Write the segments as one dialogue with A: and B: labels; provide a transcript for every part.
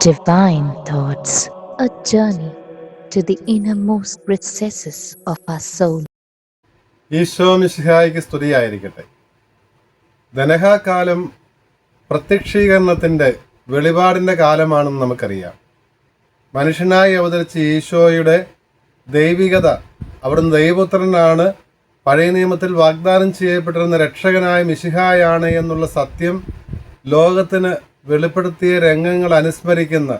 A: Divine Thoughts, a journey to the innermost recesses of our soul.
B: Isho മിശിഹായ്ക്ക് സ്തുതിയായിരിക്കട്ടെ. ധനഹാകാലം പ്രത്യക്ഷീകരണത്തിൻ്റെ വെളിപാടിൻ്റെ കാലമാണെന്ന് നമുക്കറിയാം. മനുഷ്യനായി അവതരിച്ച ഈശോയുടെ ദൈവികത, അവിടുന്ന് ദൈവപുത്രനാണ്, പഴയ നിയമത്തിൽ വാഗ്ദാനം ചെയ്യപ്പെട്ടിരുന്ന രക്ഷകനായ മിശിഹായാണ് എന്നുള്ള സത്യം ലോകത്തിന് വെളിപ്പെടുത്തിയ രംഗങ്ങൾ അനുസ്മരിക്കുന്ന,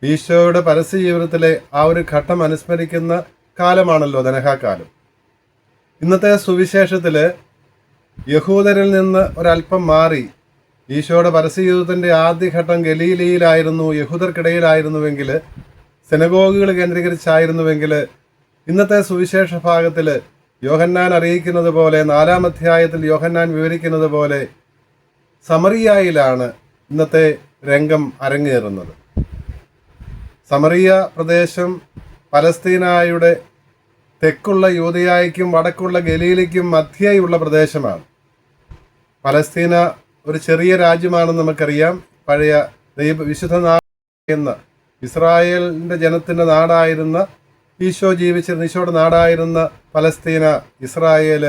B: ഈശോയുടെ പരസ്യ ജീവിതത്തിലെ ആ ഒരു ഘട്ടം അനുസ്മരിക്കുന്ന കാലമാണല്ലോ ധനഹാകാലം. ഇന്നത്തെ സുവിശേഷത്തിൽ യഹൂദരിൽ നിന്ന് ഒരല്പം മാറി ഈശോയുടെ പരസ്യജീവിതത്തിൻ്റെ ആദ്യഘട്ടം ഗലീലയിലായിരുന്നു, യഹൂദർക്കിടയിലായിരുന്നുവെങ്കിൽ, സിനഗോഗുകൾ കേന്ദ്രീകരിച്ചായിരുന്നുവെങ്കിൽ, ഇന്നത്തെ സുവിശേഷ ഭാഗത്തിൽ യോഹന്നാൻ അറിയിക്കുന്നത് പോലെ, 4-ാം അധ്യായത്തിൽ യോഹന്നാൻ വിവരിക്കുന്നത് പോലെ സമറിയായിലാണ് ഇന്നത്തെ രംഗം അരങ്ങേറുന്നത്. സമറിയ പ്രദേശം പലസ്തീനായുടെ തെക്കുള്ള യൂദയായ്ക്കും വടക്കുള്ള ഗലീലയ്ക്കും മധ്യേയുള്ള പ്രദേശമാണ്. പലസ്തീന ഒരു ചെറിയ രാജ്യമാണെന്ന് നമുക്കറിയാം. പഴയ വിശുദ്ധ നാട് എന്ന ഇസ്രായേലിൻ്റെ ജനത്തിൻ്റെ നാടായിരുന്ന, ഈശോ ജീവിച്ചിരുന്ന ഈശോയുടെ നാടായിരുന്ന പലസ്തീന, ഇസ്രായേൽ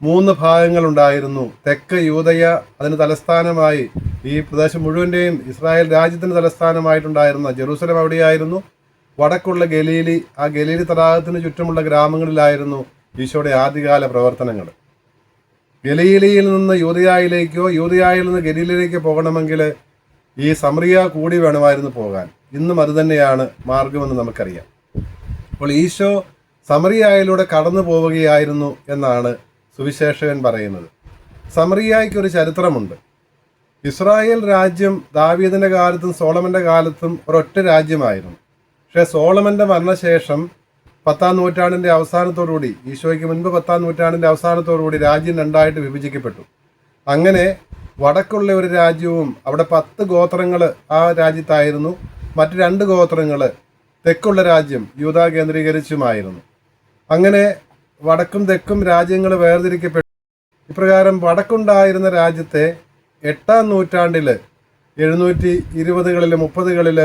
B: 3 ഭാഗങ്ങളുണ്ടായിരുന്നു. തെക്ക് യൂദയ, അതിന് തലസ്ഥാനമായി ഈ പ്രദേശം മുഴുവൻ്റെയും ഇസ്രായേൽ രാജ്യത്തിന് തലസ്ഥാനമായിട്ടുണ്ടായിരുന്ന ജെറൂസലം അവിടെയായിരുന്നു. വടക്കുള്ള ഗലീലി, ആ ഗലീലി തടാകത്തിന് ചുറ്റുമുള്ള ഗ്രാമങ്ങളിലായിരുന്നു ഈശോയുടെ ആദ്യകാല പ്രവർത്തനങ്ങൾ. ഗലീലിയിൽ നിന്ന് യൂദയായിലേക്കോ യൂദയായിൽ നിന്ന് ഗലീലയിലേക്കോ പോകണമെങ്കിൽ ഈ സമറിയ കൂടി വേണമായിരുന്നു പോകാൻ. ഇന്നും അതുതന്നെയാണ് മാർഗമെന്ന് നമുക്കറിയാം. അപ്പോൾ ഈശോ സമറിയായിലൂടെ കടന്നു പോവുകയായിരുന്നു എന്നാണ് സുവിശേഷകൻ പറയുന്നത്. സമറിയായ്ക്കൊരു ചരിത്രമുണ്ട്. ഇസ്രായേൽ രാജ്യം ദാവീദിൻ്റെ കാലത്തും സോളമൻ്റെ കാലത്തും ഒരൊറ്റ രാജ്യമായിരുന്നു. പക്ഷേ സോളമൻ്റെ മരണശേഷം 10-ാം നൂറ്റാണ്ടിൻ്റെ അവസാനത്തോടുകൂടി, ഈശോയ്ക്ക് മുൻപ് 10-ാം നൂറ്റാണ്ടിൻ്റെ അവസാനത്തോടുകൂടി രാജ്യം 2ആയിട്ട് വിഭജിക്കപ്പെട്ടു. അങ്ങനെ വടക്കുള്ള ഒരു രാജ്യവും, അവിടെ 10 ഗോത്രങ്ങൾ ആ രാജ്യത്തായിരുന്നു, മറ്റ് 2 ഗോത്രങ്ങൾ തെക്കുള്ള രാജ്യം യൂദാ കേന്ദ്രീകരിച്ചുമായിരുന്നു. അങ്ങനെ വടക്കും തെക്കും രാജ്യങ്ങൾ വേർതിരിക്കപ്പെട്ടു. ഇപ്രകാരം വടക്കുണ്ടായിരുന്ന രാജ്യത്തെ 8-ാം നൂറ്റാണ്ടിൽ 720-കളിൽ 30-കളിൽ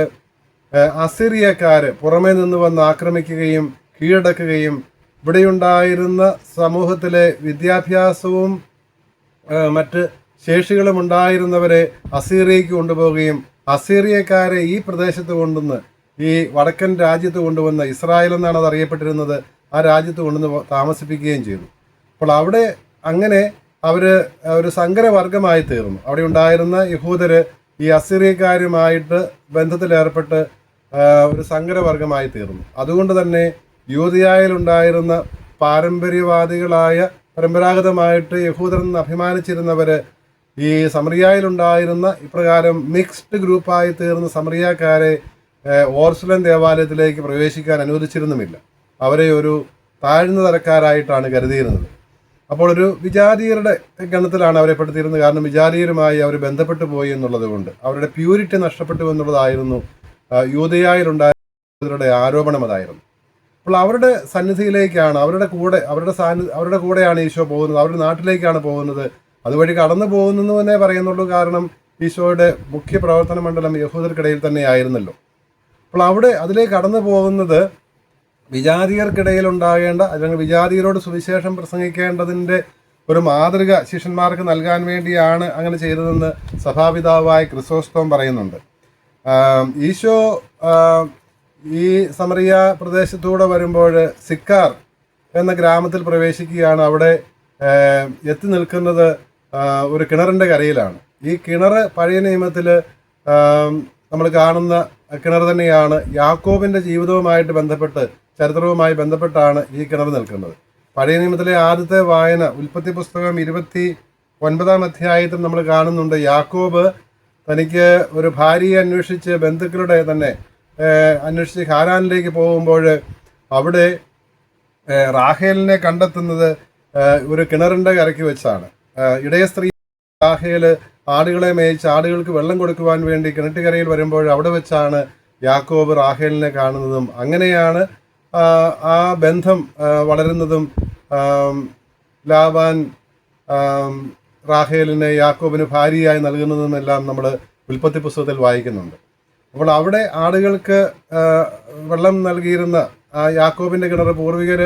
B: അസിറിയക്കാർ പുറമേ നിന്ന് വന്ന് ആക്രമിക്കുകയും കീഴടക്കുകയും ഇവിടെയുണ്ടായിരുന്ന സമൂഹത്തിലെ വിദ്യാഭ്യാസവും മറ്റ് ശേഷികളും ഉണ്ടായിരുന്നവരെ അസീറിയയ്ക്ക് കൊണ്ടുപോവുകയും അസീറിയക്കാരെ ഈ പ്രദേശത്ത് കൊണ്ടുവന്ന്, ഈ വടക്കൻ രാജ്യത്ത് കൊണ്ടുവന്ന്, ഇസ്രായേൽ എന്നാണ് അത് അറിയപ്പെട്ടിരുന്നത്, ആ രാജ്യത്ത് കൊണ്ടുവന്ന് താമസിപ്പിക്കുകയും ചെയ്തു. അപ്പോൾ അവിടെ അങ്ങനെ അവർ ഒരു സങ്കരവർഗമായി തീർന്നു. അവിടെ ഉണ്ടായിരുന്ന യഹൂദർ ഈ അസീറിയക്കാരുമായിട്ട് ബന്ധത്തിലേർപ്പെട്ട് ഒരു സങ്കരവർഗമായി തീർന്നു. അതുകൊണ്ട് തന്നെ യൂദയായിലുണ്ടായിരുന്ന പരമ്പരാഗതമായിട്ട് യഹൂദർ എന്ന് അഭിമാനിച്ചിരുന്നവർ ഈ സമറിയായിലുണ്ടായിരുന്ന ഇപ്രകാരം മിക്സ്ഡ് ഗ്രൂപ്പായി തീർന്ന സമറിയാക്കാരെ ഓർസലം ദേവാലയത്തിലേക്ക് പ്രവേശിക്കാൻ അനുവദിച്ചിരുന്നുമില്ല. അവരെ ഒരു താഴ്ന്ന തരക്കാരായിട്ടാണ് കരുതിയിരുന്നത്. അപ്പോൾ ഒരു വിജാതീയരുടെ ഗണത്തിലാണ് അവരെ പെടുത്തിയിരുന്നത്. കാരണം വിജാതീയരുമായി അവർ ബന്ധപ്പെട്ടു പോയി എന്നുള്ളത് കൊണ്ട് അവരുടെ പ്യൂരിറ്റി നഷ്ടപ്പെട്ടു എന്നുള്ളതായിരുന്നു യൂദയായിലുണ്ടായവരുടെ ആരോപണം. അതായിരുന്നു. അപ്പോൾ അവരുടെ സന്നിധിയിലേക്കാണ്, അവരുടെ കൂടെയാണ് ഈശോ പോകുന്നത്, അവരുടെ നാട്ടിലേക്കാണ് പോകുന്നത്. അതുവഴി കടന്നു പോകുന്നതെന്നേ പറയുന്നുള്ളൂ. കാരണം ഈശോയുടെ മുഖ്യ പ്രവർത്തന മണ്ഡലം യഹൂദർക്കിടയിൽ തന്നെ ആയിരുന്നല്ലോ. അപ്പോൾ അതിലേക്ക് കടന്നു പോകുന്നത് വിജാതീയർക്കിടയിൽ ഉണ്ടാകേണ്ട, അല്ലെങ്കിൽ വിജാതീയരോട് സുവിശേഷം പ്രസംഗിക്കേണ്ടതിൻ്റെ ഒരു മാതൃക ശിഷ്യന്മാർക്ക് നൽകാൻ വേണ്ടിയാണ് അങ്ങനെ ചെയ്തതെന്ന് സഭാപിതാവായ ക്രിസോസ്റ്റോം പറയുന്നുണ്ട്. ഈശോ ഈ സമറിയ പ്രദേശത്തൂടെ വരുമ്പോൾ സിക്കാർ എന്ന ഗ്രാമത്തിൽ പ്രവേശിക്കുകയാണ്. അവിടെ എത്തി നിൽക്കുന്നത് ഒരു കിണറിൻ്റെ കരയിലാണ്. ഈ കിണർ പഴയ നിയമത്തിൽ നമ്മൾ കാണുന്ന കിണർ തന്നെയാണ്. യാക്കോബിൻ്റെ ജീവിതവുമായിട്ട് ബന്ധപ്പെട്ട്, ചരിത്രവുമായി ബന്ധപ്പെട്ടാണ് ഈ കിണർ നിൽക്കുന്നത്. പഴയ നിയമത്തിലെ ആദ്യത്തെ വായന ഉൽപ്പത്തി പുസ്തകം 29-ാം അധ്യായത്തിൽ നമ്മൾ കാണുന്നുണ്ട്. യാക്കോബ് തനിക്ക് ഒരു ഭാര്യയെ അന്വേഷിച്ച്, ബന്ധുക്കളുടെ തന്നെ അന്വേഷിച്ച് ഹാരാനിലേക്ക് പോകുമ്പോൾ അവിടെ റാഹേലിനെ കണ്ടെത്തുന്നത് ഒരു കിണറിൻ്റെ കരയ്ക്ക് വെച്ചാണ്. ഇടയ സ്ത്രീ റാഹേൽ ആടുകളെ മേയിച്ച് ആടുകൾക്ക് വെള്ളം കൊടുക്കുവാൻ വേണ്ടി കിണറ്റുകരയിൽ വരുമ്പോൾ അവിടെ വെച്ചാണ് യാക്കോബ് റാഹേലിനെ കാണുന്നതും അങ്ങനെയാണ് ആ ബന്ധം വളരുന്നതും. ലാബാൻ റാഹേലിനെ യാക്കോബിന് ഭാര്യയായി നൽകുന്നതുമെല്ലാം നമ്മൾ ഉൽപ്പത്തി പുസ്തകത്തിൽ വായിക്കുന്നുണ്ട്. അപ്പോൾ അവിടെ ആടുകൾക്ക് വെള്ളം നൽകിയിരുന്ന യാക്കോബിൻ്റെ കിണർ പൂർവികർ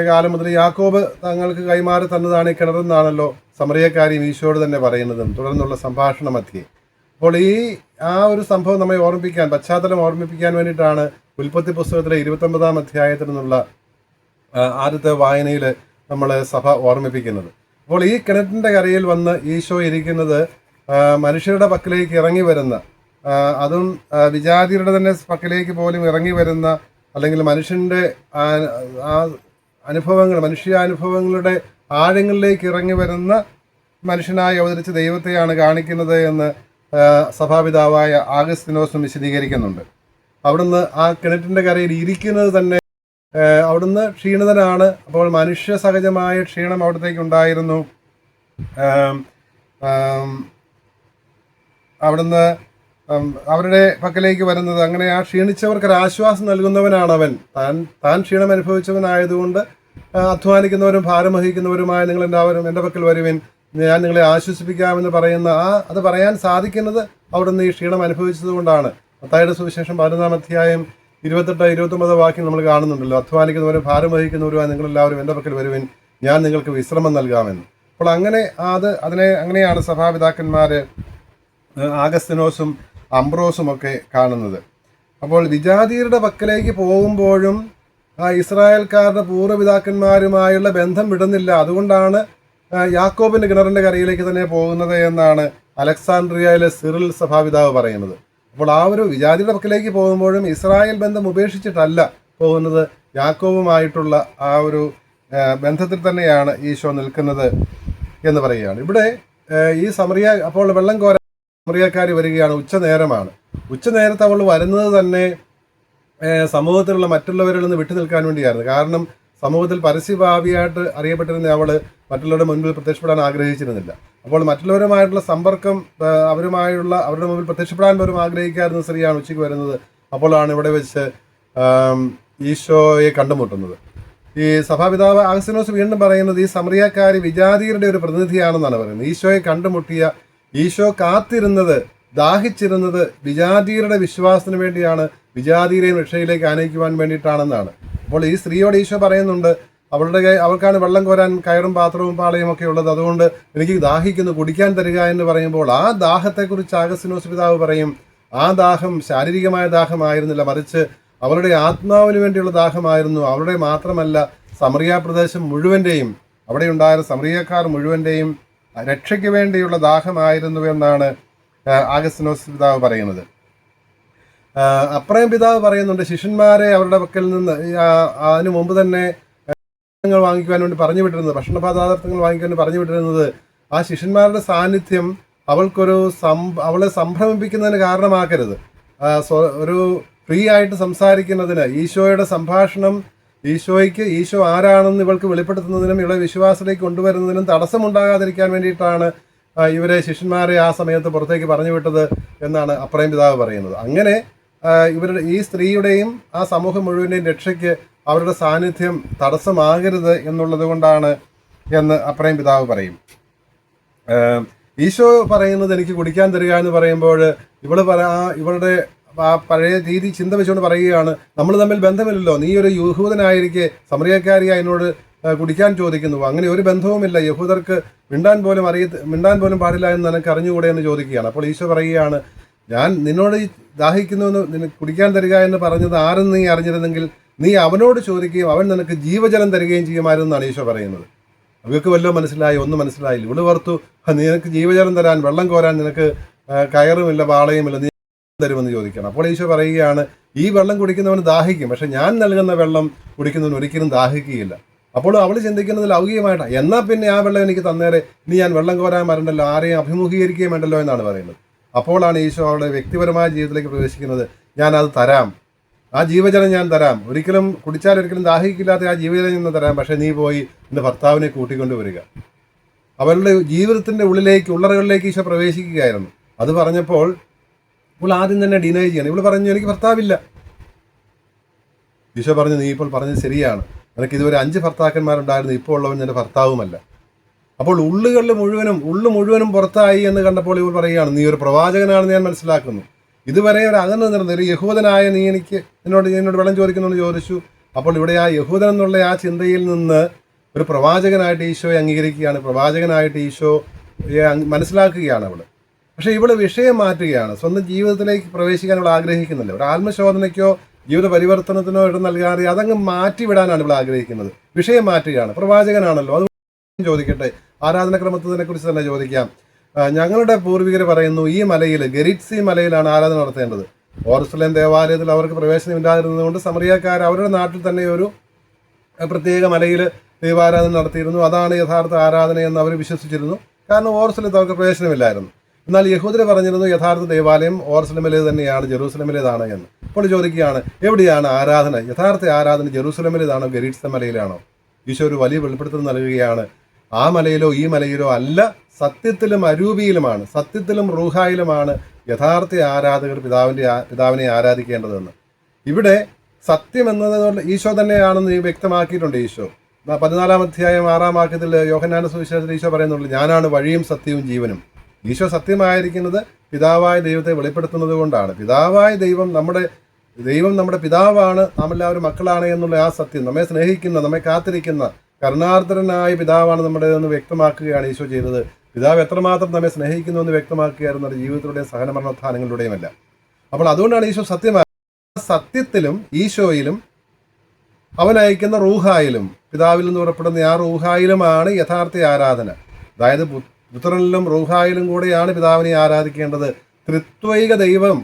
B: കാലം മുതൽ യാക്കോബ് തങ്ങൾക്ക് കൈമാറി തന്നതാണ് ഈ കിണറെന്നാണല്ലോ സമറിയക്കാരിയും ഈശോയോട് തന്നെ പറയുന്നതും തുടർന്നുള്ള സംഭാഷണ മധ്യേ. അപ്പോൾ ആ ഒരു സംഭവം നമ്മെ ഓർമ്മിപ്പിക്കാൻ, പശ്ചാത്തലം ഓർമ്മിപ്പിക്കാൻ വേണ്ടിയിട്ടാണ് ഉൽപ്പത്തി പുസ്തകത്തിലെ 29-ാം അധ്യായത്തിൽ നിന്നുള്ള ആദ്യത്തെ വായനയിൽ നമ്മൾ സഭ ഓർമ്മിപ്പിക്കുന്നത്. അപ്പോൾ ഈ കിണറ്റിൻ്റെ കരയിൽ വന്ന് ഈശോ ഇരിക്കുന്നത് മനുഷ്യരുടെ പക്കലേക്ക് ഇറങ്ങി വരുന്ന, അതും വിജാതിയുടെ തന്നെ പക്കലേക്ക് പോലും ഇറങ്ങി വരുന്ന, അല്ലെങ്കിൽ മനുഷ്യൻ്റെ അനുഭവങ്ങൾ, മനുഷ്യാനുഭവങ്ങളുടെ ആഴങ്ങളിലേക്ക് ഇറങ്ങി വരുന്ന മനുഷ്യനായി അവതരിച്ച ദൈവത്തെയാണ് കാണിക്കുന്നത് എന്ന് സഭാപിതാവായ ആഗസ്തിനോസും വിശദീകരിക്കുന്നുണ്ട്. അവിടുന്ന് ആ കിണറ്റിൻ്റെ കരയിൽ ഇരിക്കുന്നത് തന്നെ അവിടുന്ന് ക്ഷീണിതനാണ്. അപ്പോൾ മനുഷ്യ സഹജമായ ക്ഷീണം അവിടത്തേക്ക് ഉണ്ടായിരുന്നു. അവിടുന്ന് അവരുടെ പക്കലേക്ക് വരുന്നത്, അങ്ങനെ ആ ക്ഷീണിച്ചവർക്ക് ആശ്വാസം നൽകുന്നവനാണ് അവൻ. താൻ ക്ഷീണം അനുഭവിച്ചവനായതുകൊണ്ട് അധ്വാനിക്കുന്നവരും ഭാരം വഹിക്കുന്നവരുമായ നിങ്ങളെല്ലാവരും എൻ്റെ പക്കൽ വരുവിൻ, ഞാൻ നിങ്ങളെ ആശ്വസിപ്പിക്കാമെന്ന് പറയുന്ന അത് പറയാൻ സാധിക്കുന്നത് അവിടുന്ന് ഈ ക്ഷീണം അനുഭവിച്ചത് കൊണ്ടാണ്. മത്തായിയുടെ സുവിശേഷം 11-ാം അധ്യായം 28-29 വാക്യം നമ്മൾ കാണുന്നുണ്ടല്ലോ, അധ്വാനിക്കുന്നവരും ഭാരം വഹിക്കുന്നവരുമായി നിങ്ങളെല്ലാവരും എൻ്റെ പക്കൽ വരുവിൻ, ഞാൻ നിങ്ങൾക്ക് വിശ്രമം നൽകാമെന്ന്. അപ്പോൾ അങ്ങനെയാണ് സഭാപിതാക്കന്മാർ ആഗസ്തിനോസും അംബ്രോസും ഒക്കെ കാണുന്നത്. അപ്പോൾ വിജാതിയരുടെ പക്കലേക്ക് പോകുമ്പോഴും ഇസ്രായേൽക്കാരുടെ പൂർവ്വപിതാക്കന്മാരുമായുള്ള ബന്ധം വിടുന്നില്ല. അതുകൊണ്ടാണ് യാക്കോബിൻ്റെ കിണറിൻ്റെ കരയിലേക്ക് തന്നെ പോകുന്നത് എന്നാണ് അലക്സാണ്ട്രിയയിലെ സിറിൽ സഭാപിതാവ് പറയുന്നത്. അപ്പോൾ ആ ഒരു വിജാതിയുടെ പക്കലേക്ക് പോകുമ്പോഴും ഇസ്രായേൽ ബന്ധം ഉപേക്ഷിച്ചിട്ടല്ല പോകുന്നത്, യാക്കോബുമായിട്ടുള്ള ആ ഒരു ബന്ധത്തിൽ തന്നെയാണ് ഈശോ നിൽക്കുന്നത് എന്ന് പറയുകയാണ്. ഇവിടെ ഈ അപ്പോൾ വെള്ളം കോരാൻ സമറിയക്കാർ വരികയാണ്. ഉച്ചനേരമാണ്. ഉച്ചനേരത്ത് അവൾ വരുന്നത് തന്നെ സമൂഹത്തിലുള്ള മറ്റുള്ളവരിൽ നിന്ന് വിട്ടു നിൽക്കാൻ വേണ്ടിയായിരുന്നു. കാരണം സമൂഹത്തിൽ പരസ്യഭാവിയായിട്ട് അറിയപ്പെട്ടിരുന്ന അവൾ മറ്റുള്ളവരുടെ മുൻപിൽ പ്രത്യക്ഷപ്പെടാൻ ആഗ്രഹിച്ചിരുന്നില്ല. അപ്പോൾ മറ്റുള്ളവരുമായിട്ടുള്ള സമ്പർക്കം, അവരുടെ മുമ്പിൽ പ്രത്യക്ഷപ്പെടാൻ പോലും ആഗ്രഹിക്കാവുന്ന സ്ത്രീയാണ് ഉച്ചയ്ക്ക് വരുന്നത്. അപ്പോഴാണ് ഇവിടെ വെച്ച് ഈശോയെ കണ്ടുമുട്ടുന്നത്. ഈ സഭാപിതാവ് ആഗസ്തിനോസ് വീണ്ടും പറയുന്നത് ഈ സമറിയക്കാരി വിജാതിയരുടെ ഒരു പ്രതിനിധിയാണെന്നാണ് പറയുന്നത്. ഈശോയെ കണ്ടുമുട്ടിയ, ഈശോ കാത്തിരുന്നത്, ദാഹിച്ചിരുന്നത് വിജാതിയരുടെ വിശ്വാസത്തിന് വേണ്ടിയാണ്, വിജാതിയരെയും രക്ഷയിലേക്ക് ആനയിക്കുവാൻ വേണ്ടിയിട്ടാണെന്നാണ്. അപ്പോൾ ഈ സ്ത്രീയോട് ഈശോ പറയുന്നുണ്ട്, അവൾക്കാണ് വെള്ളം കോരാൻ കയറും പാത്രവും പാളയും ഒക്കെ ഉള്ളത്, അതുകൊണ്ട് എനിക്ക് ദാഹിക്കുന്നു, കുടിക്കാൻ തരിക എന്ന് പറയുമ്പോൾ ആ ദാഹത്തെക്കുറിച്ച് ആഗസ്തിനോസ് പിതാവ് പറയും, ആ ദാഹം ശാരീരികമായ ദാഹമായിരുന്നില്ല, മറിച്ച് അവരുടെ ആത്മാവിന് വേണ്ടിയുള്ള ദാഹമായിരുന്നു. അവരുടെ മാത്രമല്ല, സമറിയ പ്രദേശം മുഴുവൻ്റെയും, അവിടെ ഉണ്ടായിരുന്ന സമറിയക്കാർ മുഴുവൻ്റെയും രക്ഷയ്ക്ക് വേണ്ടിയുള്ള ദാഹമായിരുന്നു എന്നാണ് ആഗസ്തിനോസ് പിതാവ് പറയുന്നത്. അപ്രയം പിതാവ് പറയുന്നുണ്ട്, ശിഷ്യന്മാരെ അവരുടെ പക്കൽ നിന്ന് അതിനു മുമ്പ് തന്നെ വാങ്ങിക്കുവാൻ വേണ്ടി പറഞ്ഞു വിട്ടിരുന്നത്, ഭക്ഷണപദാർത്ഥങ്ങൾ വാങ്ങിക്കാൻ വേണ്ടി പറഞ്ഞു വിട്ടിരുന്നത്, ആ ശിഷ്യന്മാരുടെ സാന്നിധ്യം അവളെ സംഭ്രമിപ്പിക്കുന്നതിന് കാരണമാക്കരുത്. ഒരു ഫ്രീ ആയിട്ട് സംസാരിക്കുന്നതിന്, ഈശോയുടെ സംഭാഷണം ഈശോ ആരാണെന്ന് ഇവൾക്ക് വെളിപ്പെടുത്തുന്നതിനും ഇവളെ വിശ്വാസത്തിലേക്ക് കൊണ്ടുവരുന്നതിനും തടസ്സമുണ്ടാകാതിരിക്കാൻ വേണ്ടിയിട്ടാണ് ശിഷ്യന്മാരെ ആ സമയത്ത് പുറത്തേക്ക് പറഞ്ഞു വിട്ടത് എന്നാണ് അപ്രയം പിതാവ് പറയുന്നത്. അങ്ങനെ ഈ സ്ത്രീയുടെയും ആ സമൂഹം മുഴുവൻ്റെയും രക്ഷയ്ക്ക് അവരുടെ സാന്നിധ്യം തടസ്സമാകരുത് എന്നുള്ളത് കൊണ്ടാണ് എന്ന് അപ്രയം പിതാവ് പറയും. ഈശോ പറയുന്നത് എനിക്ക് കുടിക്കാൻ തരിക എന്ന് പറയുമ്പോൾ ഇവളുടെ ആ പഴയ രീതി ചിന്ത വെച്ചുകൊണ്ട് പറയുകയാണ്, നമ്മൾ തമ്മിൽ ബന്ധമില്ലല്ലോ, നീ ഒരു യഹൂദനായിരിക്കെ സമറിയക്കാരിയായി എന്നോട് കുടിക്കാൻ ചോദിക്കുന്നു, അങ്ങനെ ഒരു ബന്ധവുമില്ല, യഹൂദർക്ക് മിണ്ടാൻ പോലും പാടില്ല എന്ന് നിനക്ക് അറിഞ്ഞുകൂടെ എന്ന് ചോദിക്കുകയാണ്. അപ്പോൾ ഈശോ പറയുകയാണ്, ഞാൻ നിന്നോട് ദാഹിക്കുന്നു നിനക്ക് കുടിക്കാൻ തരിക എന്ന് പറഞ്ഞത് ആരെന്ന് നീ അറിഞ്ഞിരുന്നെങ്കിൽ നീ അവനോട് ചോദിക്കുകയും അവൻ നിനക്ക് ജീവജലം തരികയും ചെയ്യുമായിരുന്നാണ് ഈശോ പറയുന്നത്. അവർക്ക് വല്ലതും മനസ്സിലായി? ഒന്നും മനസ്സിലായില്ല. ഇവിടെ ഓർത്തു, നിനക്ക് ജീവജലം തരാൻ, വെള്ളം കോരാൻ നിനക്ക് കയറുമില്ല, പാളയുമില്ല, നീ തരുമെന്ന് ചോദിക്കണം. അപ്പോൾ ഈശോ പറയുകയാണ്, ഈ വെള്ളം കുടിക്കുന്നവന് ദാഹിക്കും, പക്ഷെ ഞാൻ നൽകുന്ന വെള്ളം കുടിക്കുന്നവന് ഒരിക്കലും ദാഹിക്കുകയില്ല. അപ്പോൾ അവൾ ചിന്തിക്കുന്നത് ലൗകികമായിട്ടാണ്, എന്നാൽ പിന്നെ ആ വെള്ളം എനിക്ക് തന്നേരെ, ഇനി ഞാൻ വെള്ളം കോരാൻ വരണ്ടല്ലോ, ആരെയും അഭിമുഖീകരിക്കുകയും വേണ്ടല്ലോ എന്നാണ് പറയുന്നത്. അപ്പോഴാണ് ഈശോ അവളുടെ വ്യക്തിപരമായ ജീവിതത്തിലേക്ക് പ്രവേശിക്കുന്നത്. ഞാനത് തരാം, ആ ജീവജലം ഞാൻ തരാം, ഒരിക്കലും കുടിച്ചാൽ ഒരിക്കലും ദാഹിക്കില്ലാത്ത ആ ജീവജലം ഞാൻ തരാം, പക്ഷെ നീ പോയി എൻ്റെ ഭർത്താവിനെ കൂട്ടിക്കൊണ്ടുവരിക. അവളുടെ ജീവിതത്തിൻ്റെ ഉള്ളറകളിലേക്ക് ഈശോ പ്രവേശിക്കുകയായിരുന്നു. അത് പറഞ്ഞപ്പോൾ ഇപ്പോൾ ആദ്യം തന്നെ ഡിനൈ ചെയ്യണം. ഇവൾ പറഞ്ഞു, എനിക്ക് ഭർത്താവില്ല. ഈശോ പറഞ്ഞു, നീ ഇപ്പോൾ പറഞ്ഞത് ശരിയാണ്, നിനക്ക് ഇതുവരെ 5 ഭർത്താക്കന്മാരുണ്ടായിരുന്നു, ഇപ്പോൾ ഉള്ളവൻ നിന്റെ ഭർത്താവുമല്ല. അപ്പോൾ ഉള്ളു മുഴുവനും പുറത്തായി എന്ന് കണ്ടപ്പോൾ ഇവൾ പറയുകയാണ്, നീ ഒരു പ്രവാചകനാണെന്ന് ഞാൻ മനസ്സിലാക്കുന്നു. ഇതുവരെ ഒരു അകന്ന് നിന്നിരുന്ന ഒരു യഹൂദനായ നീ എന്നോട് വെള്ളം ചോദിക്കുന്നു ചോദിച്ചു. അപ്പോൾ ഇവിടെ ആ യഹൂദൻ എന്നുള്ള ആ ചിന്തയിൽ നിന്ന് ഒരു പ്രവാചകനായിട്ട് ഈശോയെ അംഗീകരിക്കുകയാണ്, പ്രവാചകനായിട്ട് ഈശോയെ മനസ്സിലാക്കുകയാണ് അവൾ. പക്ഷേ ഇവള് വിഷയം മാറ്റുകയാണ്. സ്വന്തം ജീവിതത്തിലേക്ക് പ്രവേശിക്കാൻ അവൾ ആഗ്രഹിക്കുന്നില്ല. ഒരു ആത്മശോധനയ്ക്കോ ജീവിത പരിവർത്തനത്തിനോ ഇടം നൽകാതെ അതങ്ങ് മാറ്റിവിടാനാണ് ഇവൾ ആഗ്രഹിക്കുന്നത്. വിഷയം മാറ്റുകയാണ്. പ്രവാചകനാണല്ലോ, അത് ചോദിക്കട്ടെ. ആരാധനക്രമത്തിനെ കുറിച്ച് തന്നെ ചോദിക്കാം. ഞങ്ങളുടെ പൂർവികർ പറയുന്നു ഈ മലയിൽ, ഗെരിറ്റ്സി മലയിലാണ് ആരാധന നടത്തേണ്ടത്. ഓർസലേം ദേവാലയത്തിൽ അവർക്ക് പ്രവേശനമില്ലാതിരുന്നതുകൊണ്ട് സമറിയക്കാർ അവരുടെ നാട്ടിൽ തന്നെ ഒരു പ്രത്യേക മലയിൽ ദൈവാരാധന നടത്തിയിരുന്നു. അതാണ് യഥാർത്ഥ ആരാധനയെന്ന് അവർ വിശ്വസിച്ചിരുന്നു. കാരണം ഓർസലത്ത് അവർക്ക് പ്രവേശനമില്ലായിരുന്നു. എന്നാൽ യഹൂദർ പറഞ്ഞിരുന്നു യഥാർത്ഥ ദേവാലയം ഓർസലമിലേത് തന്നെയാണ്, ജെറൂസലമിലേതാണ് എന്ന്. ഇപ്പോൾ ചോദിക്കുകയാണ്, എവിടെയാണ് ആരാധന? യഥാർത്ഥ ആരാധന ജെറൂസലമിലേതാണോ ഗെരിറ്റ്സ മലയിലാണോ? ഈശോ ഒരു വലിയ വെളിപ്പെടുത്തൽ നൽകുകയാണ്. ആ മലയിലോ ഈ മലയിലോ അല്ല, സത്യത്തിലും അരൂപിയിലുമാണ്, സത്യത്തിലും റൂഹായിലുമാണ് യഥാർത്ഥ ആരാധകർ പിതാവിനെ ആരാധിക്കേണ്ടതെന്ന്. ഇവിടെ സത്യം എന്നത് ഈശോ തന്നെയാണെന്ന് വ്യക്തമാക്കിയിട്ടുണ്ട്. ഈശോ 14-ാം അധ്യായം 6-ാം വാക്യത്തിൽ യോഹന്നാന്റെ സുവിശേഷത്തിൽ ഈശോ പറയുന്നുള്ളൂ, ഞാനാണ് വഴിയും സത്യവും ജീവനും. ഈശോ സത്യമായിരിക്കുന്നത് പിതാവായ ദൈവത്തെ വെളിപ്പെടുത്തുന്നത് കൊണ്ടാണ്. പിതാവായ ദൈവം നമ്മുടെ പിതാവാണ്, നാം എല്ലാവരും മക്കളാണ് എന്നുള്ള ആ സത്യം, നമ്മെ സ്നേഹിക്കുന്ന, നമ്മെ കാത്തിരിക്കുന്ന കരുണാർദ്രനായ പിതാവാണ് നമ്മുടേതെന്ന് വ്യക്തമാക്കുകയാണ് ഈശോ ചെയ്തത്. പിതാവ് എത്രമാത്രം നമ്മെ സ്നേഹിക്കുന്നു എന്ന് വ്യക്തമാക്കുകയായിരുന്നു ജീവിതത്തിലൂടെയും സഹനമരണോത്ഥാനങ്ങളിലൂടെയുമല്ല. അപ്പോൾ അതുകൊണ്ടാണ് ഈശോ സത്യമായ സത്യത്തിലും ഈശോയിലും അവൻ അയക്കുന്ന റൂഹായിലും, പിതാവിൽ നിന്ന് പുറപ്പെടുന്ന ആ റൂഹായിലുമാണ് യഥാർത്ഥ ആരാധന. അതായത് പുത്രനിലും റൂഹായിലും കൂടെയാണ് പിതാവിനെ ആരാധിക്കേണ്ടത്. ത്രിത്വൈക ദൈവം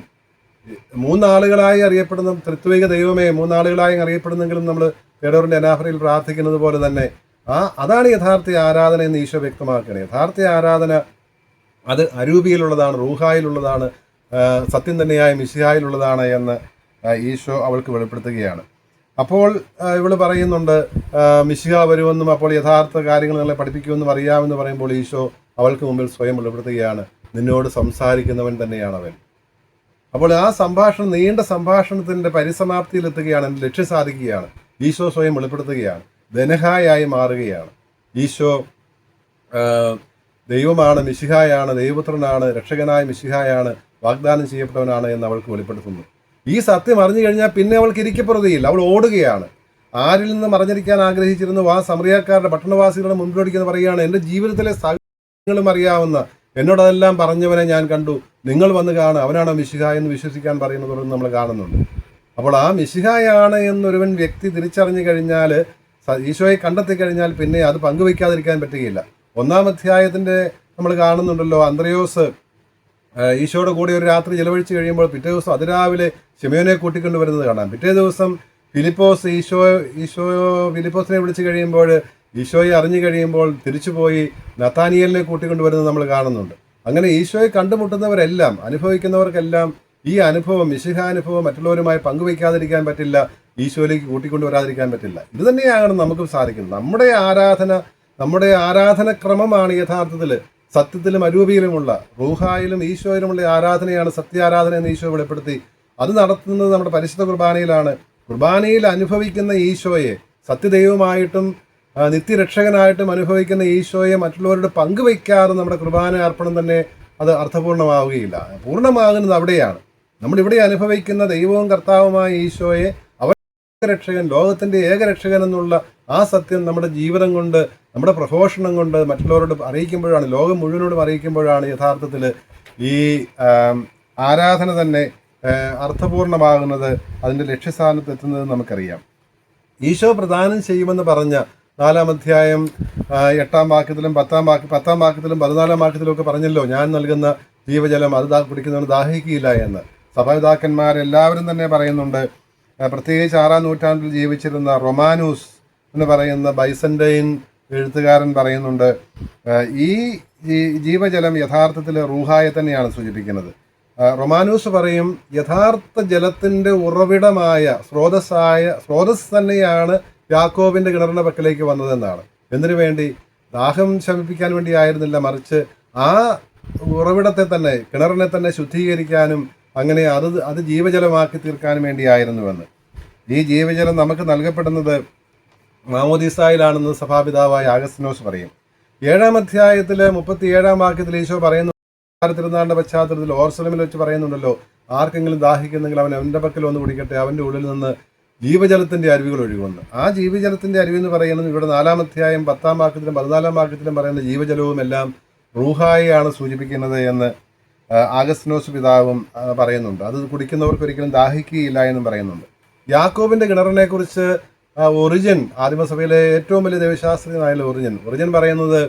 B: മൂന്നാളുകളായി അറിയപ്പെടുന്ന ത്രിത്വൈക ദൈവമേ മൂന്നാളുകളായി അറിയപ്പെടുന്നെങ്കിലും നമ്മൾ പേടോറിന്റെ അനാഫറയിൽ പ്രാർത്ഥിക്കുന്നത് പോലെ തന്നെ അതാണ് യഥാർത്ഥ ആരാധന എന്ന് ഈശോ വ്യക്തമാക്കുകയാണ്. യഥാർത്ഥ ആരാധന അത് അരൂപിയിലുള്ളതാണ്, റൂഹായിലുള്ളതാണ്, സത്യം തന്നെയായ മിശിഹായിലുള്ളതാണ് എന്ന് ഈശോ അവൾക്ക് വെളിപ്പെടുത്തുകയാണ്. അപ്പോൾ ഇവള് പറയുന്നുണ്ട് മിശിഹ വരുമെന്നും അപ്പോൾ യഥാർത്ഥ കാര്യങ്ങൾ നിങ്ങളെ പഠിപ്പിക്കുമെന്നും അറിയാമെന്ന് പറയുമ്പോൾ ഈശോ അവൾക്ക് മുമ്പിൽ സ്വയം വെളിപ്പെടുത്തുകയാണ്, നിന്നോട് സംസാരിക്കുന്നവൻ തന്നെയാണ് അവൻ. അപ്പോൾ ആ സംഭാഷണം, നീണ്ട സംഭാഷണത്തിൻ്റെ പരിസമാപ്തിയിലെത്തുകയാണ്, ലക്ഷ്യം സാധിക്കുകയാണ്. ഈശോ സ്വയം വെളിപ്പെടുത്തുകയാണ്, ധനഹായായി മാറുകയാണ്. ഈശോ ദൈവമാണ്, മിശിഹായാണ്, ദൈവപുത്രനാണ്, രക്ഷകനായ മിശിഹായാണ്, വാഗ്ദാനം ചെയ്യപ്പെട്ടവനാണ് എന്ന് അവൾക്ക് വെളിപ്പെടുത്തുന്നു. ഈ സത്യം അറിഞ്ഞു കഴിഞ്ഞാൽ പിന്നെ അവൾക്ക് ഇരിക്കപ്പെടുകയില്ല, അവൾ ഓടുകയാണ്. ആരിൽ നിന്ന് മറഞ്ഞിരിക്കാൻ ആഗ്രഹിച്ചിരുന്നു ആ സമറിയക്കാരുടെ പട്ടണവാസികളുടെ മുൻപിലടിക്കുന്ന പറയുകയാണ്, എൻ്റെ ജീവിതത്തിലെ സകലങ്ങളും അറിയാവുന്ന, എന്നോടതെല്ലാം പറഞ്ഞവനെ ഞാൻ കണ്ടു, നിങ്ങൾ വന്ന് കാണുക, അവനാണോ മിശിഹ എന്ന് വിശ്വസിക്കാൻ പറയുന്നത് നമ്മൾ കാണുന്നുണ്ട്. അപ്പോൾ ആ മിശിഹായാണ് എന്നൊരുവൻ വ്യക്തി തിരിച്ചറിഞ്ഞു കഴിഞ്ഞാൽ, ഈശോയെ കണ്ടെത്തി കഴിഞ്ഞാൽ പിന്നെ അത് പങ്കുവയ്ക്കാതിരിക്കാൻ പറ്റുകയില്ല. 1-ാം അധ്യായത്തിൻ്റെ നമ്മൾ കാണുന്നുണ്ടല്ലോ, അന്ത്രയോസ് ഈശോയുടെ കൂടെ ഒരു രാത്രി ചെലവഴിച്ച് കഴിയുമ്പോൾ പിറ്റേ ദിവസം അതിരാവിലെ ശിമയോനെ കൂട്ടിക്കൊണ്ടുവരുന്നത് കാണാം. പിറ്റേ ദിവസം ഫിലിപ്പോസിനെ വിളിച്ചു കഴിയുമ്പോൾ, ഈശോയെ അറിഞ്ഞു കഴിയുമ്പോൾ തിരിച്ചുപോയി നഥാനിയേലിനെ കൂട്ടിക്കൊണ്ടുവരുന്നത് നമ്മൾ കാണുന്നുണ്ട്. അങ്ങനെ ഈശോയെ കണ്ടുമുട്ടുന്നവരെല്ലാം, അനുഭവിക്കുന്നവർക്കെല്ലാം ഈ അനുഭവം, മിശിഹാനുഭവം മറ്റുള്ളവരുമായി പങ്കുവയ്ക്കാതിരിക്കാൻ പറ്റില്ല, ഈശോയിലേക്ക് കൂട്ടിക്കൊണ്ടുവരാതിരിക്കാൻ പറ്റില്ല. ഇത് തന്നെയാണ് നമുക്കും സാധിക്കുന്നത്. നമ്മുടെ ആരാധനക്രമമാണ് യഥാർത്ഥത്തിൽ സത്യത്തിലും അരൂപിയിലുമുള്ള, റൂഹായിലും ഈശോയിലുമുള്ള ആരാധനയാണ് സത്യാരാധന എന്ന് ഈശോ വെളിപ്പെടുത്തി. അത് നടത്തുന്നത് നമ്മുടെ പരിശുദ്ധ കുർബാനയിലാണ്. കുർബാനയിൽ അനുഭവിക്കുന്ന ഈശോയെ, സത്യദൈവമായിട്ടും നിത്യരക്ഷകനായിട്ടും അനുഭവിക്കുന്ന ഈശോയെ മറ്റുള്ളവരുടെ പങ്കുവയ്ക്കാതെ നമ്മുടെ കുർബാന അർപ്പണം തന്നെ അത് അർത്ഥപൂർണ്ണമാവുകയില്ല. പൂർണ്ണമാകുന്നത് അവിടെയാണ്. നമ്മളിവിടെ അനുഭവിക്കുന്ന ദൈവവും കർത്താവുമായ ഈശോയെ, അവൻ രക്ഷകൻ, ലോകത്തിൻ്റെ ഏകരക്ഷകൻ എന്നുള്ള ആ സത്യം നമ്മുടെ ജീവിതം കൊണ്ട്, നമ്മുടെ പ്രഘോഷണം കൊണ്ട് മറ്റുള്ളവരോട് അറിയിക്കുമ്പോഴാണ്, ലോകം മുഴുവനോടും അറിയിക്കുമ്പോഴാണ് യഥാർത്ഥത്തിൽ ഈ ആരാധന തന്നെ അർത്ഥപൂർണ്ണമാകുന്നത്, അതിൻ്റെ ലക്ഷ്യസ്ഥാനത്ത് എത്തുന്നത് നമുക്കറിയാം. ഈശോ പ്രദാനം ചെയ്യുമെന്ന് പറഞ്ഞ 4-ാം അധ്യായം 8-ാം വാക്യത്തിലും 10-ാം വാക്യത്തിലും 14-ാം വാക്യത്തിലും ഒക്കെ പറഞ്ഞല്ലോ, ഞാൻ നൽകുന്ന ജീവജലം അത് കുടിക്കുന്നവന് ദാഹിക്കുകയില്ല എന്ന്. സഭാപിതാക്കന്മാരെല്ലാവരും തന്നെ പറയുന്നുണ്ട്. പ്രത്യേകിച്ച് 6-ാം നൂറ്റാണ്ടിൽ ജീവിച്ചിരുന്ന റൊമാനൂസ് എന്ന് പറയുന്ന ബൈസന്റൈൻ എഴുത്തുകാരൻ പറയുന്നുണ്ട്, ഈ ജീവജലം യഥാർത്ഥത്തിൽ റൂഹായെ തന്നെയാണ് സൂചിപ്പിക്കുന്നത്. റൊമാനൂസ് പറയും, യഥാർത്ഥ ജലത്തിൻ്റെ ഉറവിടമായ സ്രോതസ് തന്നെയാണ് യാക്കോബിൻ്റെ കിണറിൻ്റെ പക്കലേക്ക് വന്നതെന്നാണ്. എന്തിനു വേണ്ടി? ദാഹം ശമിപ്പിക്കാൻ വേണ്ടി ആയിരുന്നില്ല, മറിച്ച് ആ ഉറവിടത്തെ തന്നെ, കിണറിനെ തന്നെ ശുദ്ധീകരിക്കാനും അങ്ങനെ അത് ജീവജലമാക്കി തീർക്കാനും വേണ്ടിയായിരുന്നുവെന്ന്. ഈ ജീവജലം നമുക്ക് നൽകപ്പെടുന്നത് മാമോദീസായിലാണെന്ന് സഭാപിതാവായ അഗസ്തീനോസ് പറയും. 7-ാം അധ്യായത്തിൽ 37-ാം വാക്യത്തിൽ ഈശോ പറയുന്നു, തിരുനാളിൻ്റെ പശ്ചാത്തലത്തിൽ ഓർസലമിൽ വെച്ച് പറയുന്നുണ്ടല്ലോ, ആർക്കെങ്കിലും ദാഹിക്കുന്നെങ്കിൽ അവൻ എൻ്റെ പക്കൽ വന്ന് കുടിക്കട്ടെ, അവൻ്റെ ഉള്ളിൽ നിന്ന് ജീവജലത്തിൻ്റെ അരുവികൾ ഒഴുകുമെന്ന്. ആ ജീവജലത്തിൻ്റെ അരുവെന്ന് പറയുന്നത് ഇവിടെ 4-ാം അധ്യായം 10-ാം വാക്യത്തിലും 14-ാം വാക്യത്തിലും പറയുന്ന ജീവജലവും എല്ലാം റൂഹായെയാണ് സൂചിപ്പിക്കുന്നത് എന്ന് ആഗസ്തിനോസ് പിതാവും പറയുന്നുണ്ട്. അത് കുടിക്കുന്നവർക്ക് ഒരിക്കലും ദാഹിക്കുകയില്ല എന്നും പറയുന്നുണ്ട്. യാക്കോബിൻ്റെ കിണറിനെ കുറിച്ച് ഒറിജിൻ, ആദിമസഭയിലെ ഏറ്റവും വലിയ ദൈവശാസ്ത്രീയനായ ഒറിജിൻ പറയുന്നത്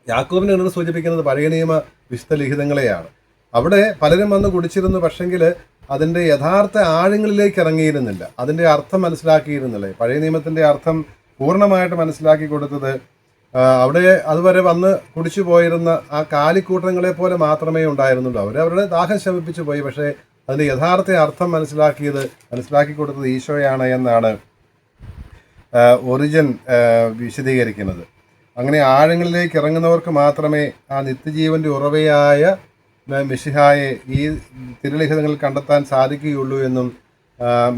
B: യാക്കോബിൻ്റെ കിണർ സൂചിപ്പിക്കുന്നത് പഴയ നിയമ വിശുദ്ധ ലിഖിതങ്ങളെയാണ്. അവിടെ പലരും വന്ന് കുടിച്ചിരുന്നു, പക്ഷെങ്കിൽ അതിൻ്റെ യഥാർത്ഥ ആഴങ്ങളിലേക്ക് ഇറങ്ങിയിരുന്നില്ല, അതിൻ്റെ അർത്ഥം മനസ്സിലാക്കിയിരുന്നില്ല. പഴയ നിയമത്തിൻ്റെ അർത്ഥം പൂർണ്ണമായിട്ട് മനസ്സിലാക്കി കൊടുത്തത് അവിടെ അതുവരെ വന്ന് കുടിച്ചു പോയിരുന്ന ആ കാലിക്കൂട്ടങ്ങളെ പോലെ മാത്രമേ ഉണ്ടായിരുന്നുള്ളൂ. അവരവരുടെ ദാഹം ശമിപ്പിച്ചു പോയി, പക്ഷേ അതിൻ്റെ യഥാർത്ഥ അർത്ഥം മനസ്സിലാക്കി കൊടുത്തത് ഈശോയാണ് എന്നാണ് ഒറിജിൻ വിശദീകരിക്കുന്നത്. അങ്ങനെ ആഴങ്ങളിലേക്ക് ഇറങ്ങുന്നവർക്ക് മാത്രമേ ആ നിത്യജീവൻ്റെ ഉറവയായ മിശിഹായെ ഈ തിരുലിഖിതങ്ങളിൽ കണ്ടെത്താൻ സാധിക്കുകയുള്ളൂ എന്നും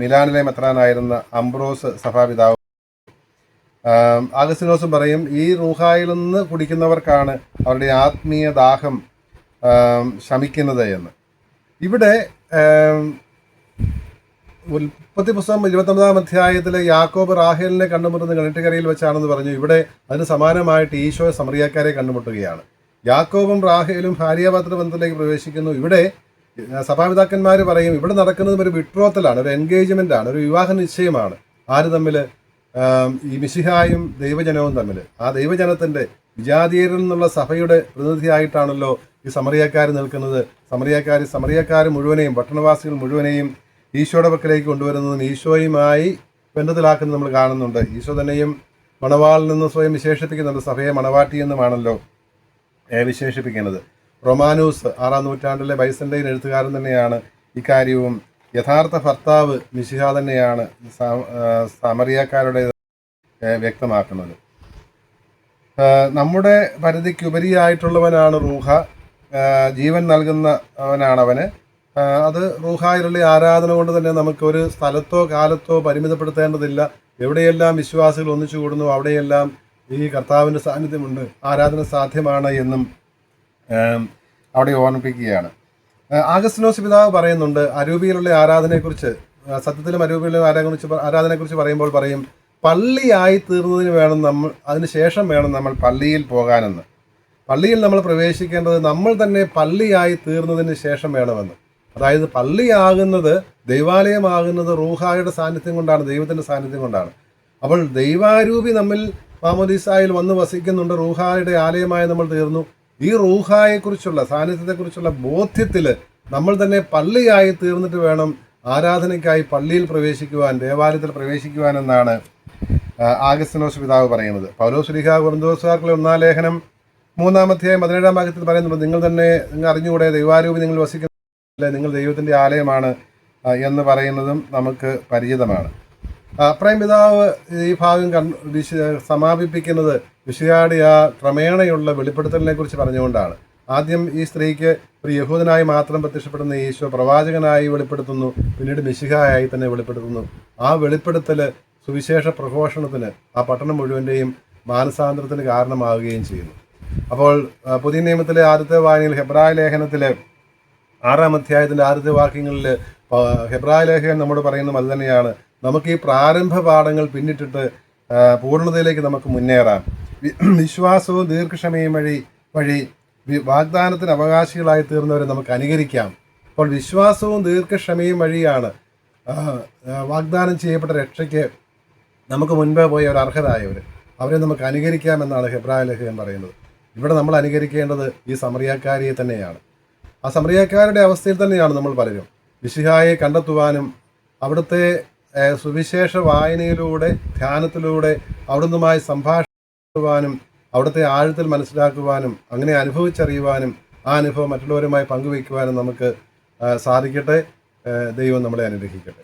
B: മിലാനിലെ മെത്രാനായിരുന്ന അംബ്രോസ് സഭാപിതാവ് ആഗസ്തിനോസും പറയും. ഈ റൂഹായിൽ നിന്ന് കുടിക്കുന്നവർക്കാണ് അവരുടെ ആത്മീയ ദാഹം ശമിക്കുന്നത് എന്ന്. ഇവിടെ ഉൽപ്പത്തി പുസ്തകം 29-ാം അധ്യായത്തിൽ യാക്കോബ് റാഹേലിനെ കണ്ടുമുട്ടുന്നത് കിണറ്റുകരയിൽ വെച്ചാണെന്ന് പറഞ്ഞു. ഇവിടെ അതിന് സമാനമായിട്ട് ഈശോ സമറിയാക്കാരെ കണ്ടുമുട്ടുകയാണ്. യാക്കോബും റാഹേലും ഭാര്യാപാത്ര ബന്ധത്തിലേക്ക് പ്രവേശിക്കുന്നു. ഇവിടെ സഭാപിതാക്കന്മാർ പറയും ഇവിടെ നടക്കുന്നത് ഒരു വിട്രോത്തലാണ്, ഒരു എൻഗേജ്മെൻ്റ് ആണ്, ഒരു വിവാഹ നിശ്ചയമാണ്. ആര് തമ്മിൽ? ഈ മിശിഹായും ദൈവജനവും തമ്മിൽ. ആ ദൈവജനത്തിൻ്റെ വിജാതീയരിൽ നിന്നുള്ള സഭയുടെ പ്രതിനിധിയായിട്ടാണല്ലോ ഈ സമറിയാക്കാർ നിൽക്കുന്നത്. സമറിയാക്കാർ മുഴുവനെയും, പട്ടണവാസികൾ മുഴുവനെയും ഈശോയുടെ പക്കലേക്ക് കൊണ്ടുവരുന്നതും ഈശോയുമായി ബന്ധത്തിലാക്കുന്നത് നമ്മൾ കാണുന്നുണ്ട്. ഈശോ തന്നെയും മണവാളിൽ നിന്ന് സ്വയം വിശേഷിപ്പിക്കുന്നുണ്ട്. സഭയെ മണവാട്ടി എന്നുമാണല്ലോ വിശേഷിപ്പിക്കുന്നത്. റൊമാനൂസ് 6-ാം നൂറ്റാണ്ടിലെ ബൈസൻ്റൈൻ എഴുത്തുകാരൻ തന്നെയാണ് ഇക്കാര്യവും യഥാർത്ഥ ഭർത്താവ് മിശിഹ തന്നെയാണ് സമറിയാക്കാരുടെ വ്യക്തമാക്കുന്നത്. നമ്മുടെ പരിധിക്കുപരിയായിട്ടുള്ളവനാണ് റൂഹ, ജീവൻ നൽകുന്നവനാണവന്. അത് റൂഹായിലുള്ള ആരാധന കൊണ്ട് തന്നെ നമുക്ക് ഒരു സ്ഥലത്തോ കാലത്തോ പരിമിതപ്പെടുത്തേണ്ടതില്ല. എവിടെയെല്ലാം വിശ്വാസികൾ ഒന്നിച്ചു കൂടുന്നു അവിടെയെല്ലാം ഈ കർത്താവിൻ്റെ സാന്നിധ്യമുണ്ട്, ആരാധന സാധ്യമാണ് എന്നും അവിടെ ഓർമ്മിപ്പിക്കുകയാണ്. ആഗസ്തിനോസ് പിതാവ് പറയുന്നുണ്ട് അരൂപിയിലുള്ള ആരാധനയെക്കുറിച്ച്. സത്യത്തിലും അരൂപിയിലുള്ള ആരാധനയെക്കുറിച്ച് പറയുമ്പോൾ പറയും, പള്ളിയായി തീർന്നതിന് വേണം നമ്മൾ, അതിന് ശേഷം വേണം നമ്മൾ പള്ളിയിൽ പോകാനെന്ന്. പള്ളിയിൽ നമ്മൾ പ്രവേശിക്കേണ്ടത് നമ്മൾ തന്നെ പള്ളിയായി തീർന്നതിന് ശേഷം വേണമെന്ന്. അതായത് പള്ളിയാകുന്നത്, ദൈവാലയമാകുന്നത് റൂഹായുടെ സാന്നിധ്യം കൊണ്ടാണ്, ദൈവത്തിൻ്റെ സാന്നിധ്യം കൊണ്ടാണ്. അപ്പോൾ ദൈവാരൂപി നമ്മിൽ മാമോദീസായിൽ വന്ന് വസിക്കുന്നുണ്ട്, റൂഹായുടെ ആലയമായി നമ്മൾ തീർന്നു. ഈ റൂഹായെക്കുറിച്ചുള്ള സാന്നിധ്യത്തെക്കുറിച്ചുള്ള ബോധ്യത്തിൽ നമ്മൾ തന്നെ പള്ളിയായി തീർന്നിട്ട് വേണം ആരാധനയ്ക്കായി പള്ളിയിൽ പ്രവേശിക്കുവാൻ, ദേവാലയത്തിൽ പ്രവേശിക്കുവാൻ എന്നാണ് ആഗസ്തിനോസ് പിതാവ് പറയുന്നത്. പൗലോസ് ശ്ലീഹാ കൊരിന്തോസുകാർക്കുള്ള 1-ാം ലേഖനം 3-ാം അധ്യായം 17-ാം വാക്യത്തിൽ പറയുന്നുണ്ട്, നിങ്ങൾ അറിഞ്ഞുകൂടെ ദൈവാരൂപി നിങ്ങൾ വസിക്കുന്നില്ല, നിങ്ങൾ ദൈവത്തിൻ്റെ ആലയമാണ് എന്ന് പറയുന്നതും നമുക്ക് പരിചിതമാണ്. അപ്രയം പിതാവ് ഈ ഭാഗം സമാപിപ്പിക്കുന്നത് വിശുദ്ധിയുടെ ആ ക്രമേണയുള്ള വെളിപ്പെടുത്തലിനെ കുറിച്ച് പറഞ്ഞുകൊണ്ടാണ്. ആദ്യം ഈ സ്ത്രീക്ക് ഒരു യഹൂദനായി മാത്രം പ്രത്യക്ഷപ്പെടുന്ന ഈശോ പ്രവാചകനായി വെളിപ്പെടുത്തുന്നു, പിന്നീട് മിശിഹായായി തന്നെ വെളിപ്പെടുത്തുന്നു. ആ വെളിപ്പെടുത്തൽ സുവിശേഷ പ്രഘോഷണത്തിന്, ആ പട്ടണം മുഴുവൻ്റെയും മാനസാന്തരത്തിന് കാരണമാവുകയും ചെയ്യുന്നു. അപ്പോൾ പുതിയ നിയമത്തിലെ ആദ്യത്തെ വായനയിൽ ഹെബ്രായ ലേഖനത്തിലെ 6-ാം അധ്യായത്തിൻ്റെ ആദ്യത്തെ വാക്യങ്ങളിൽ ഹെബ്രായ ലേഖകൻ നമ്മോട് പറയുന്നത് അത് തന്നെയാണ്. നമുക്ക് ഈ പ്രാരംഭ പാഠങ്ങൾ പിന്നിട്ടിട്ട് പൂർണ്ണതയിലേക്ക് നമുക്ക് മുന്നേറാം. വിശ്വാസവും ദീർഘക്ഷമയും വഴി വാഗ്ദാനത്തിന് അവകാശികളായി തീർന്നവരെ നമുക്ക് അനുകരിക്കാം. അപ്പോൾ വിശ്വാസവും ദീർഘക്ഷമയും വഴിയാണ് വാഗ്ദാനം ചെയ്യപ്പെട്ട രക്ഷയ്ക്ക് നമുക്ക് മുൻപേ പോയ ഒരു അർഹരായവർ, അവരെ നമുക്ക് അനുകരിക്കാമെന്നാണ് ഹെബ്രായ ലേഖകൻ പറയുന്നത്. ഇവിടെ നമ്മൾ അനുകരിക്കേണ്ടത് ഈ സമറിയാക്കാരിയെ തന്നെയാണ്. ആ സമറിയാക്കാരുടെ അവസ്ഥയിൽ തന്നെയാണ് നമ്മൾ പലരും. മിശിഹായെ കണ്ടെത്തുവാനും അവിടുത്തെ സുവിശേഷ വായനയിലൂടെ, ധ്യാനത്തിലൂടെ അവിടുന്നുമായി സംഭാഷിക്കുവാനും, അവിടുത്തെ ആഴത്തിൽ മനസ്സിലാക്കുവാനും, അങ്ങനെ അനുഭവിച്ചറിയുവാനും ആ അനുഭവം മറ്റുള്ളവരുമായി പങ്കുവയ്ക്കുവാനും നമുക്ക് സാധിക്കട്ടെ. ദൈവം നമ്മളെ അനുഗ്രഹിക്കട്ടെ.